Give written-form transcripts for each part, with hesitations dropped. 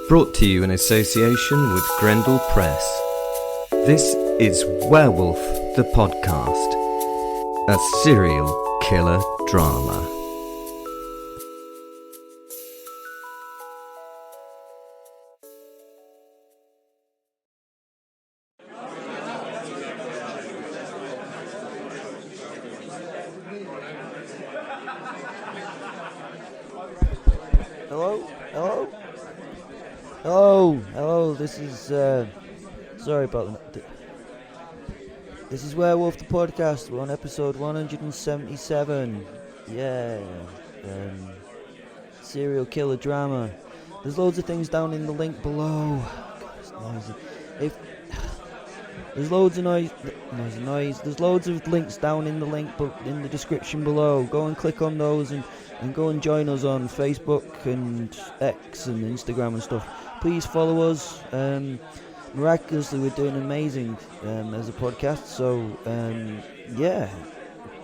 Brought to you in association with Grendel Press. This is Werewolf the Podcast, a serial killer drama. Hello, this is, sorry about that. This is Werewolf the Podcast, we're on episode 177, serial killer drama. There's loads of things down in the link below. God, it's noisy. There's loads of noise, there's loads of links down in the link in the description below. Go and click on those and go and join us on Facebook and X and Instagram and stuff. Please follow us. Miraculously, we're doing amazing as a podcast. So,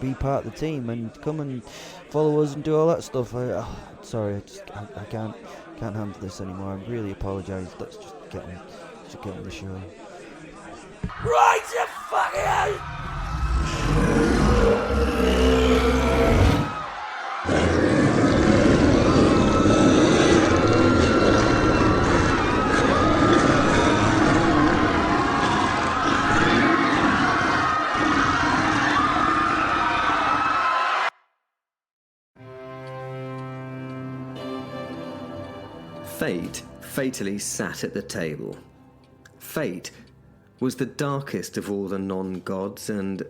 be part of the team and come and follow us and do all that stuff. I can't handle this anymore. I really apologise. Let's just get on the show. Right the fuck out! Fate fatally sat at the table. Fate was the darkest of all the non-gods and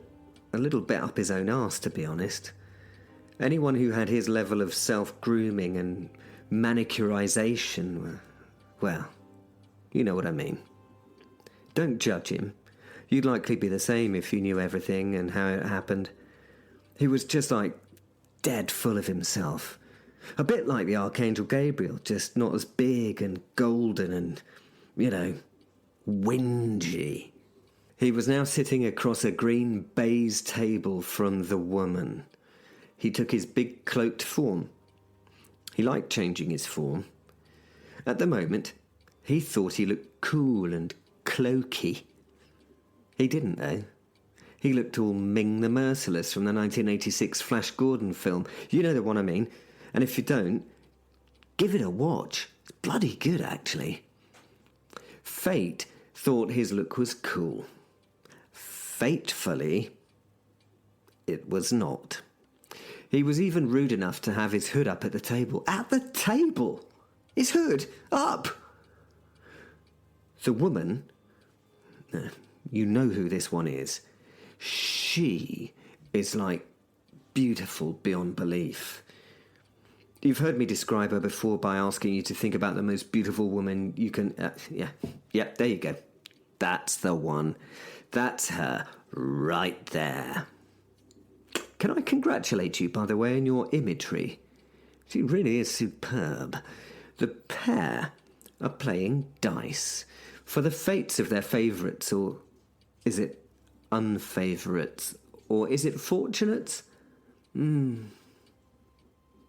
a little bit up his own arse, to be honest. Anyone who had his level of self-grooming and manicurization, well, you know what I mean. Don't judge him. You'd likely be the same if you knew everything and how it happened. He was just like dead full of himself. A bit like the Archangel Gabriel, just not as big and golden and, whingy. He was now sitting across a green baize table from the woman. He took his big cloaked form. He liked changing his form. At the moment, he thought he looked cool and cloaky. He didn't, though. He looked all Ming the Merciless from the 1986 Flash Gordon film. You know the one I mean. And if you don't, give it a watch. It's bloody good, actually. Fate thought his look was cool. Fatefully, it was not. He was even rude enough to have his hood up at the table. At the table! His hood up! The woman, you know who this one is. She is like beautiful beyond belief. You've heard me describe her before by asking you to think about the most beautiful woman you can... there you go. That's the one. That's her right there. Can I congratulate you, by the way, on your imagery? She really is superb. The pair are playing dice for the fates of their favourites, or is it unfavourites, or is it fortunates?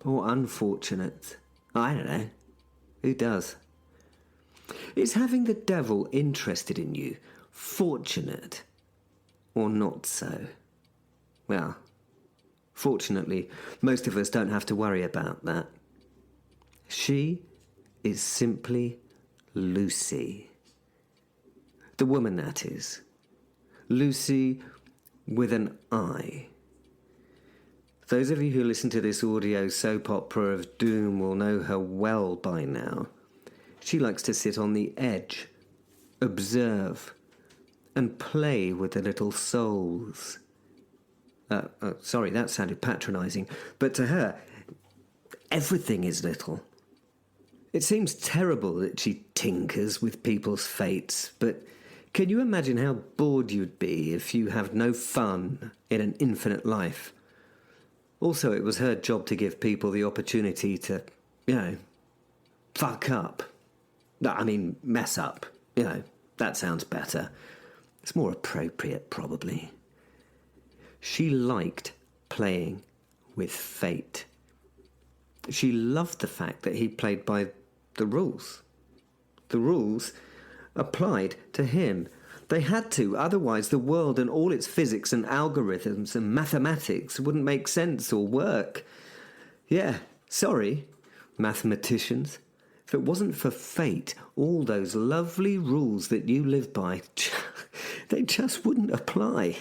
Or unfortunate. I don't know. Who does? Is having the devil interested in you fortunate or not so? Well, fortunately, most of us don't have to worry about that. She is simply Luci. The woman, that is. Luci with an I. Those of you who listen to this audio soap opera of doom will know her well by now. She likes to sit on the edge, observe, and play with the little souls. Sorry, that sounded patronising, but to her, everything is little. It seems terrible that she tinkers with people's fates, but can you imagine how bored you'd be if you have no fun in an infinite life? Also, it was her job to give people the opportunity to, fuck up. Mess up. That sounds better. It's more appropriate, probably. She liked playing with fate. She loved the fact that he played by the rules. The rules applied to him. They had to, otherwise the world and all its physics and algorithms and mathematics wouldn't make sense or work. Yeah, sorry, mathematicians. If it wasn't for fate, all those lovely rules that you live by, they just wouldn't apply.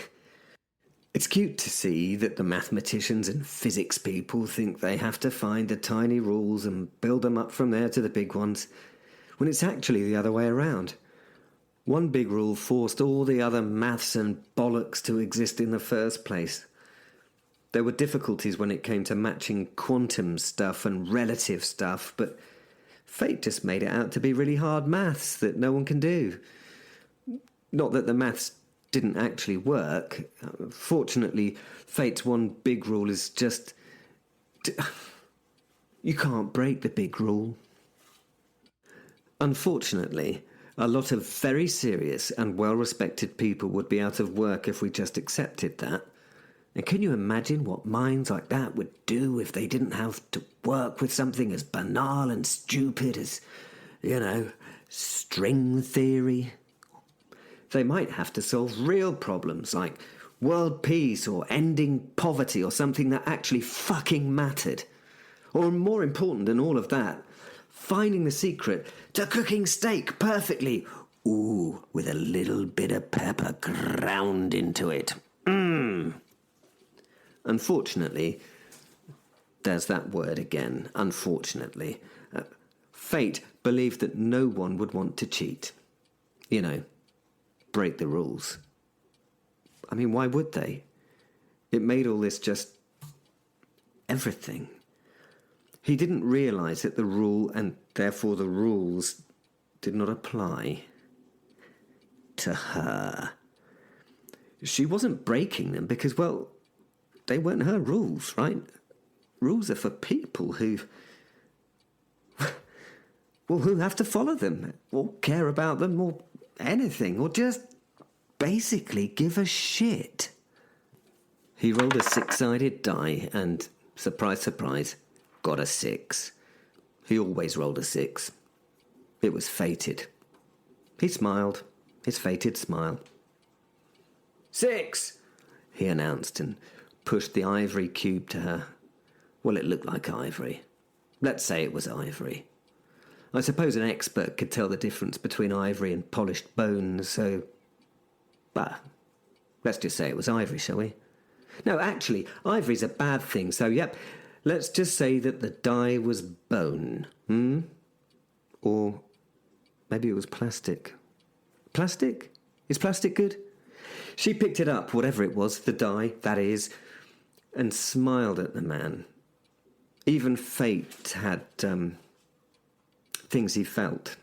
It's cute to see that the mathematicians and physics people think they have to find the tiny rules and build them up from there to the big ones, when it's actually the other way around. One big rule forced all the other maths and bollocks to exist in the first place. There were difficulties when it came to matching quantum stuff and relative stuff, but fate just made it out to be really hard maths that no one can do. Not that the maths didn't actually work. Fortunately, fate's one big rule is just... you can't break the big rule. Unfortunately, a lot of very serious and well-respected people would be out of work if we just accepted that. And can you imagine what minds like that would do if they didn't have to work with something as banal and stupid as, string theory? They might have to solve real problems like world peace or ending poverty or something that actually fucking mattered. Or more important than all of that, finding the secret to cooking steak perfectly. Ooh, with a little bit of pepper ground into it. Unfortunately, there's that word again, unfortunately. Fate believed that no one would want to cheat. Break the rules. I mean, why would they? It made all this just everything. He didn't realise that the rule, and therefore the rules, did not apply to her. She wasn't breaking them because, well, they weren't her rules, right? Rules are for people who have to follow them, or care about them, or anything, or just basically give a shit. He rolled a 6-sided die and, surprise, surprise, got a 6. He always rolled a 6. It was fated. He smiled, his fated smile. 6, he announced and pushed the ivory cube to her. Well, it looked like ivory. Let's say it was ivory. I suppose an expert could tell the difference between ivory and polished bones, so... Bah, let's just say it was ivory, shall we? No, actually, ivory's a bad thing, so yep, let's just say that the die was bone, Or maybe it was plastic. Plastic? Is plastic good? She picked it up, whatever it was, the die, that is, and smiled at the man. Even fate had, things he felt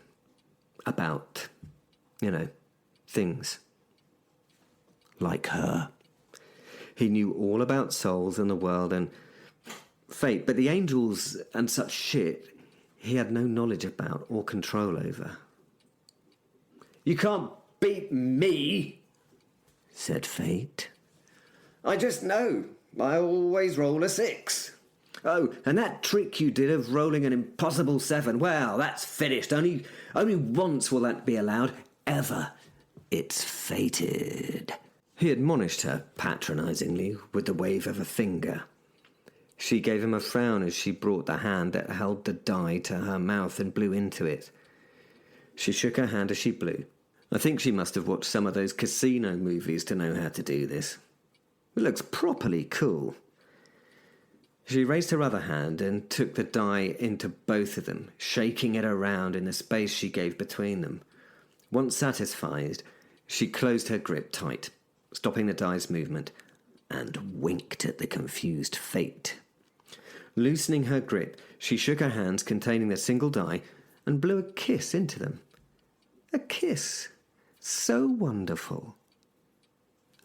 about, things. Like her. He knew all about souls and the world and fate, but the angels and such shit he had no knowledge about or control over. You can't beat me, said fate. I just know. I always roll a 6. Oh, and that trick you did of rolling an impossible 7, well, that's finished. Only once will that be allowed, ever. It's fated. He admonished her patronisingly with the wave of a finger. She gave him a frown as she brought the hand that held the die to her mouth and blew into it. She shook her hand as she blew. I think she must have watched some of those casino movies to know how to do this. It looks properly cool. She raised her other hand and took the die into both of them, shaking it around in the space she gave between them. Once satisfied, she closed her grip tight, stopping the die's movement, and winked at the confused fate. Loosening her grip, she shook her hands containing the single die and blew a kiss into them. A kiss so wonderful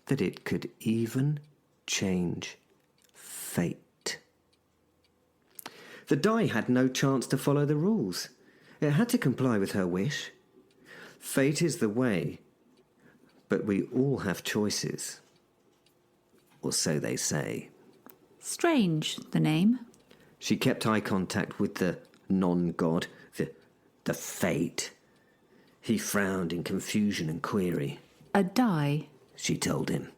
that it could even change fate. The die had no chance to follow the rules. It had to comply with her wish. Fate is the way, but we all have choices. Or so they say. Strange, the name. She kept eye contact with the non-god, the fate. He frowned in confusion and query. A die? She told him.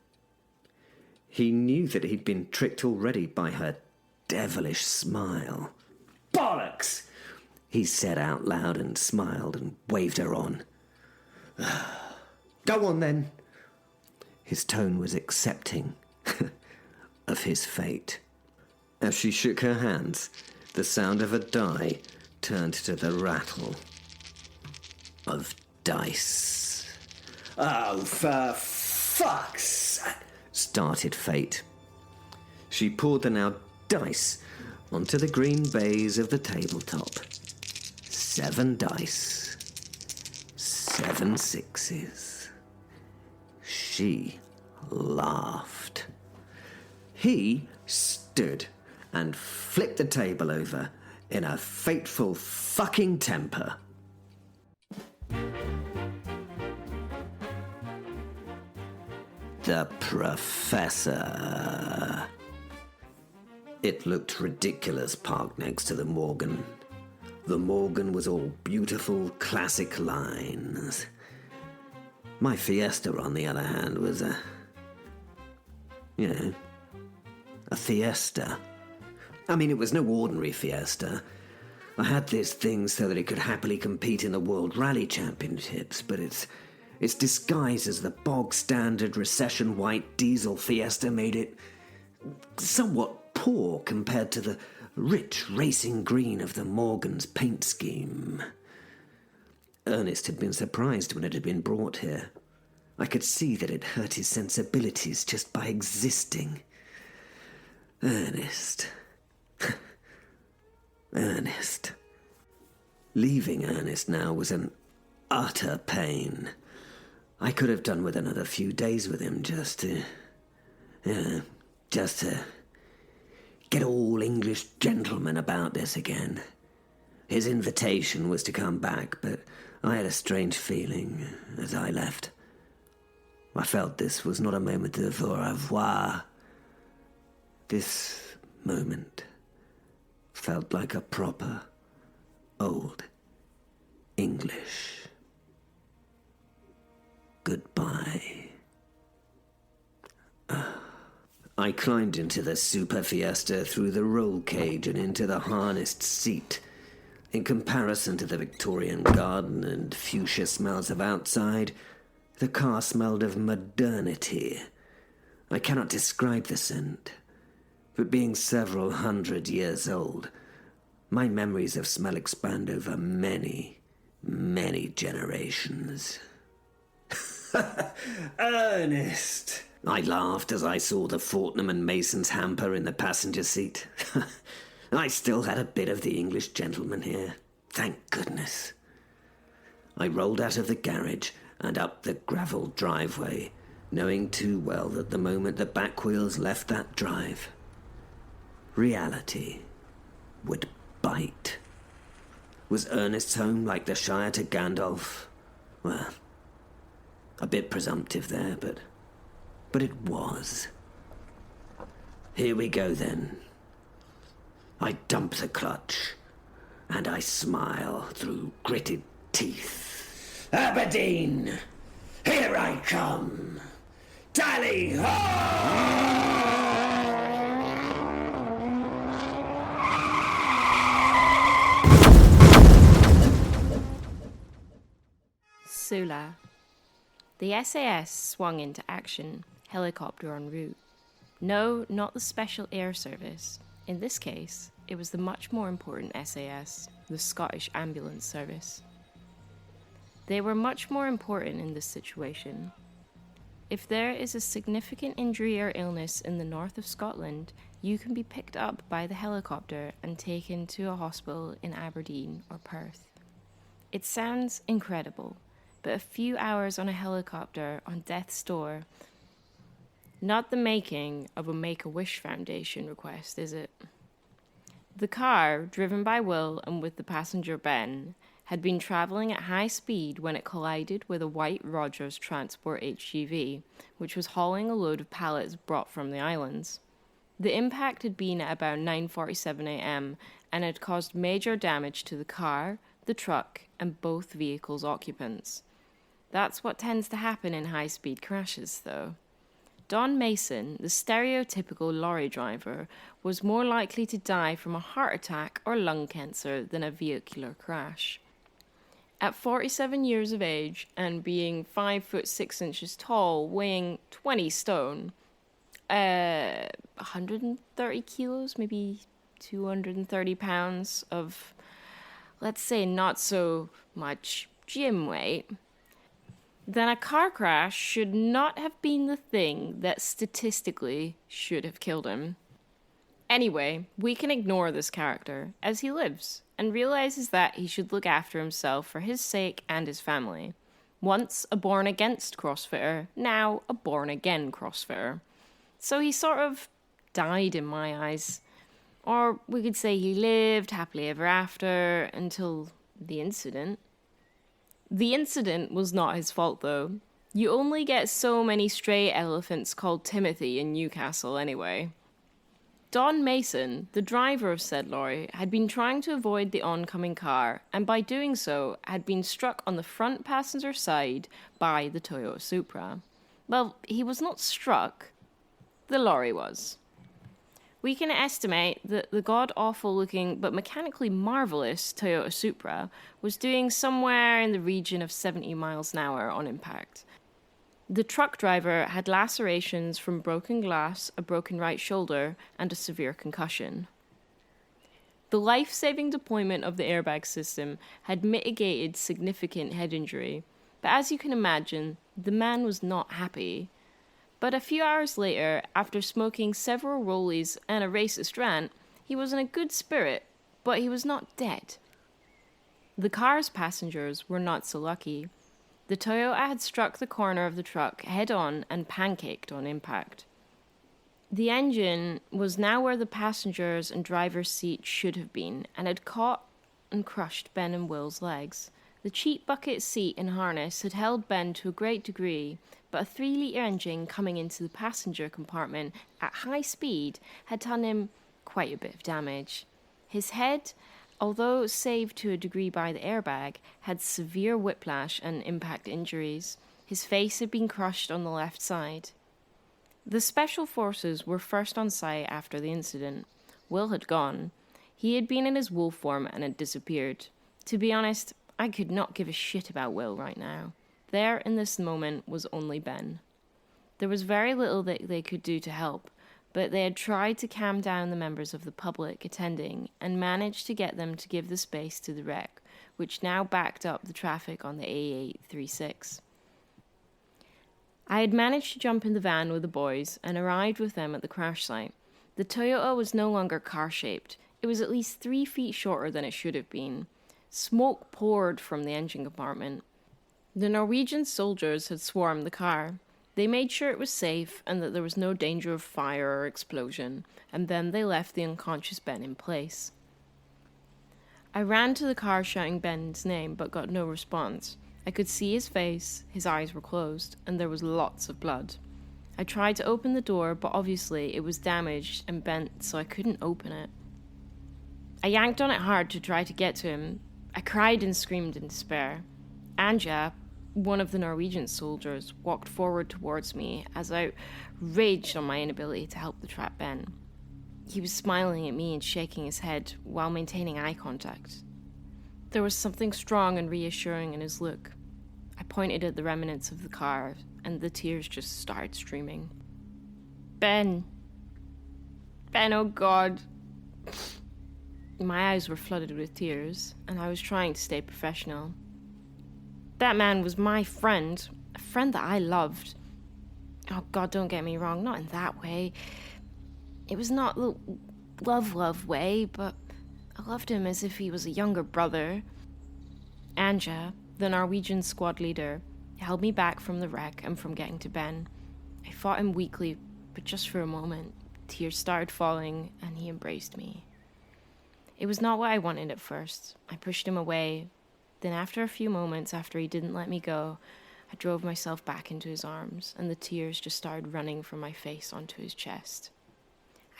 He knew that he'd been tricked already by her devilish smile. Bollocks! He said out loud and smiled and waved her on. Go on then. His tone was accepting of his fate. As she shook her hands, the sound of a die turned to the rattle of dice. Oh, for fuck's sake, started Fate. She poured the now dice onto the green baize of the tabletop. 7 dice. 7 sixes. She laughed. He stood and flipped the table over in a fateful fucking temper. The Professor. It looked ridiculous parked next to the Morgan. The Morgan was all beautiful classic lines. My Fiesta, on the other hand, was a Fiesta. I mean, it was no ordinary Fiesta. I had this thing so that it could happily compete in the World Rally Championships, but its disguise as the bog-standard recession-white diesel Fiesta made it somewhat poor compared to the rich racing green of the Morgan's paint scheme. Ernest had been surprised when it had been brought here. I could see that it hurt his sensibilities just by existing. Ernest. Ernest. Leaving Ernest now was an utter pain. I could have done with another few days with him just to get all English gentlemen about this again. His invitation was to come back, but I had a strange feeling as I left. I felt this was not a moment of au revoir. This moment felt like a proper, old English goodbye. I climbed into the Super Fiesta through the roll cage and into the harnessed seat. In comparison to the Victorian garden and fuchsia smells of outside, the car smelled of modernity. I cannot describe the scent, but being several hundred years old, my memories of smell expand over many, many generations. Ernest! I laughed as I saw the Fortnum and Mason's hamper in the passenger seat. I still had a bit of the English gentleman here, thank goodness. I rolled out of the garage and up the gravel driveway, knowing too well that the moment the back wheels left that drive, reality would bite. Was Ernest's home like the Shire to Gandalf? Well, a bit presumptive there, but it was. Here we go then. I dump the clutch, and I smile through gritted teeth. Aberdeen, here I come. Tally ho! Soula. The SAS swung into action, helicopter en route. No, not the Special Air Service. In this case, it was the much more important SAS, the Scottish Ambulance Service. They were much more important in this situation. If there is a significant injury or illness in the north of Scotland, you can be picked up by the helicopter and taken to a hospital in Aberdeen or Perth. It sounds incredible, but a few hours on a helicopter on death's door, not the making of a Make-A-Wish Foundation request, is it? The car, driven by Will and with the passenger Ben, had been travelling at high speed when it collided with a white Rogers Transport HGV, which was hauling a load of pallets brought from the islands. The impact had been at about 9:47 a.m. and had caused major damage to the car, the truck, and both vehicles' occupants. That's what tends to happen in high-speed crashes, though. Don Mason, the stereotypical lorry driver, was more likely to die from a heart attack or lung cancer than a vehicular crash. At 47 years of age and being 5 foot 6 inches tall, weighing 20 stone, 130 kilos, maybe 230 pounds of, let's say, not so much gym weight, then a car crash should not have been the thing that statistically should have killed him. Anyway, we can ignore this character as he lives and realizes that he should look after himself for his sake and his family. Once a born-against CrossFitter, now a born-again CrossFitter. So he sort of died in my eyes. Or we could say he lived happily ever after until the incident. The incident was not his fault, though. You only get so many stray elephants called Timothy in Newcastle anyway. Don Mason, the driver of said lorry, had been trying to avoid the oncoming car, and by doing so, had been struck on the front passenger side by the Toyota Supra. Well, he was not struck. The lorry was. We can estimate that the god-awful looking but mechanically marvellous Toyota Supra was doing somewhere in the region of 70 miles an hour on impact. The truck driver had lacerations from broken glass, a broken right shoulder, and a severe concussion. The life-saving deployment of the airbag system had mitigated significant head injury, but as you can imagine, the man was not happy. But a few hours later, after smoking several rollies and a racist rant, he was in a good spirit, but he was not dead. The car's passengers were not so lucky. The Toyota had struck the corner of the truck head-on and pancaked on impact. The engine was now where the passengers and driver's seat should have been, and had caught and crushed Ben and Will's legs. The cheap bucket seat and harness had held Ben to a great degree, but a 3-litre engine coming into the passenger compartment at high speed had done him quite a bit of damage. His head, although saved to a degree by the airbag, had severe whiplash and impact injuries. His face had been crushed on the left side. The special forces were first on site after the incident. Will had gone. He had been in his wolf form and had disappeared. To be honest, I could not give a shit about Will right now. There, in this moment, was only Ben. There was very little that they could do to help, but they had tried to calm down the members of the public attending and managed to get them to give the space to the wreck, which now backed up the traffic on the A836. I had managed to jump in the van with the boys and arrived with them at the crash site. The Toyota was no longer car-shaped. It was at least 3 feet shorter than it should have been. Smoke poured from the engine compartment. The Norwegian soldiers had swarmed the car. They made sure it was safe and that there was no danger of fire or explosion, and then they left the unconscious Ben in place. I ran to the car shouting Ben's name, but got no response. I could see his face, his eyes were closed, and there was lots of blood. I tried to open the door, but obviously it was damaged and bent, so I couldn't open it. I yanked on it hard to try to get to him. I cried and screamed in despair. Anja, one of the Norwegian soldiers, walked forward towards me as I raged on my inability to help the trapped Ben. He was smiling at me and shaking his head while maintaining eye contact. There was something strong and reassuring in his look. I pointed at the remnants of the car, and the tears just started streaming. Ben, oh God. My eyes were flooded with tears, and I was trying to stay professional. That man was my friend, a friend that I loved. Oh God, don't get me wrong, not in that way. It was not the love way, but I loved him as if he was a younger brother. Anja, the Norwegian squad leader, held me back from the wreck and from getting to Ben. I fought him weakly, but just for a moment. Tears started falling, and he embraced me. It was not what I wanted at first. I pushed him away. Then after a few moments, after he didn't let me go, I drove myself back into his arms, and the tears just started running from my face onto his chest.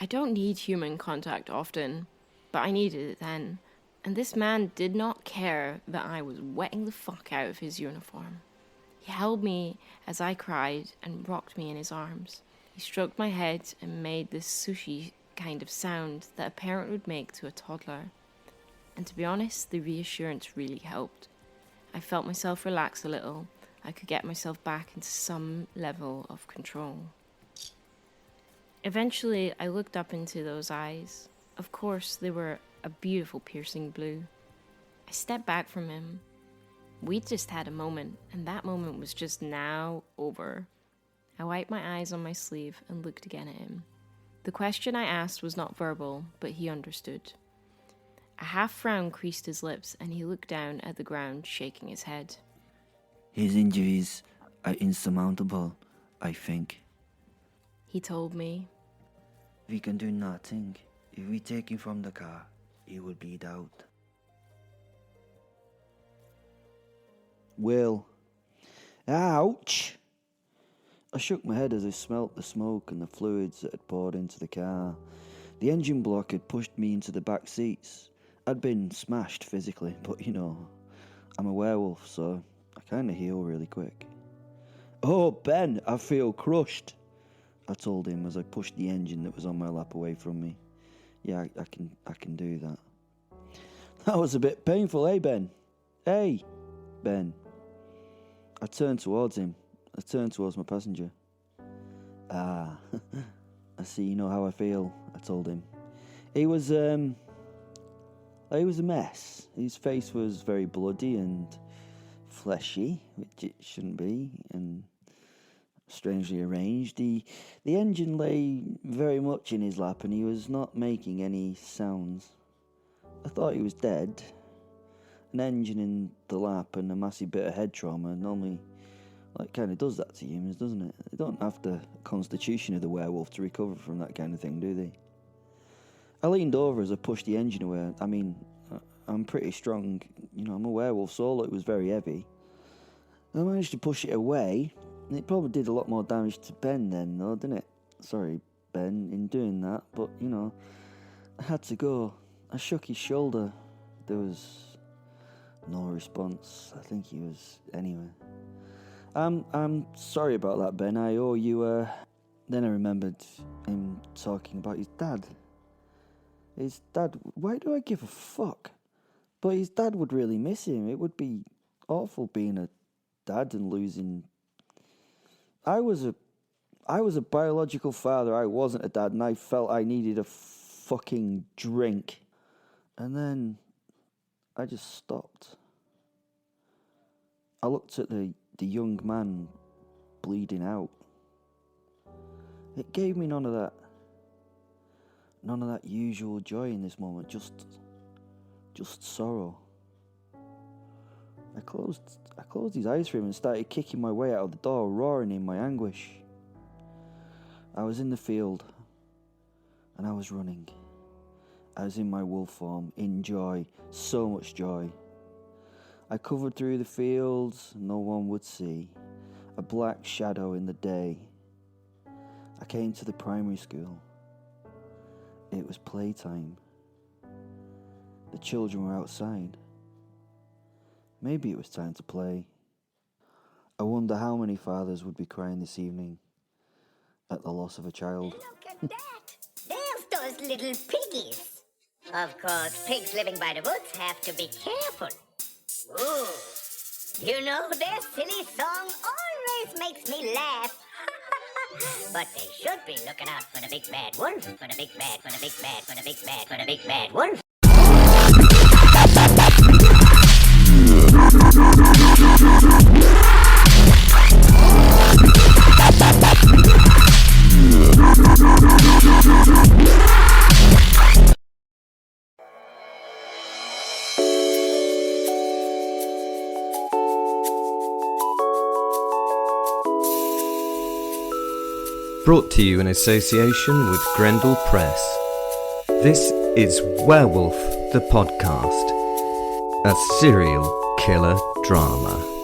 I don't need human contact often, but I needed it then. And this man did not care that I was wetting the fuck out of his uniform. He held me as I cried and rocked me in his arms. He stroked my head and made this sushi kind of sound that a parent would make to a toddler. And to be honest, the reassurance really helped. I felt myself relax a little. I could get myself back into some level of control. Eventually, I looked up into those eyes. Of course, they were a beautiful piercing blue. I stepped back from him. We'd just had a moment, and that moment was just now over. I wiped my eyes on my sleeve and looked again at him. The question I asked was not verbal, but he understood. A half frown creased his lips, and he looked down at the ground, shaking his head. His injuries are insurmountable, I think. He told me. We can do nothing. If we take him from the car, he will bleed out. Will. Ouch! I shook my head as I smelt the smoke and the fluids that had poured into the car. The engine block had pushed me into the back seats. I'd been smashed physically, but you know, I'm a werewolf, so I kind of heal really quick. Oh, Ben, I feel crushed, I told him as I pushed the engine that was on my lap away from me. Yeah, I can do that. That was a bit painful, eh, Ben? Hey, Ben. I turned towards him. I turned towards my passenger. Ah, I see you know how I feel, I told him. He was a mess. His face was very bloody and fleshy, which it shouldn't be, and strangely arranged. The engine lay very much in his lap, and he was not making any sounds. I thought he was dead. An engine in the lap and a massive bit of head trauma normally kind of does that to humans, doesn't it? They don't have the constitution of the werewolf to recover from that kind of thing, do they? I leaned over as I pushed the engine away. I mean, I'm pretty strong. You know, I'm a werewolf, so it was very heavy. I managed to push it away, and it probably did a lot more damage to Ben then, though, didn't it? Sorry, Ben, in doing that, but, you know, I had to go. I shook his shoulder. There was no response. I think he was... Anyway. I'm sorry about that, Ben. I owe you, Then I remembered him talking about his dad. His dad... Why do I give a fuck? But his dad would really miss him. It would be awful being a dad and losing... I was a biological father. I wasn't a dad, and I felt I needed a fucking drink. And then I just stopped. I looked at the young man bleeding out. It gave me none of that usual joy in this moment, just sorrow. I closed his eyes for him and started kicking my way out of the door, roaring in my anguish. I was in the field, and I was running. I was in my wolf form, in joy, so much joy. I covered through the fields, no one would see, a black shadow in the day. I came to the primary school. It was playtime. The children were outside. Maybe it was time to play. I wonder how many fathers would be crying this evening at the loss of a child. Look at that! There's those little piggies. Of course, pigs living by the woods have to be careful. Ooh, you know, their silly song always makes me laugh. But they should be looking out for the big bad wolf, for the big bad, for the big bad, for the big bad, for the big bad wolf. Brought to you in association with Grendel Press. This is Werewolf the Podcast, a serial killer drama.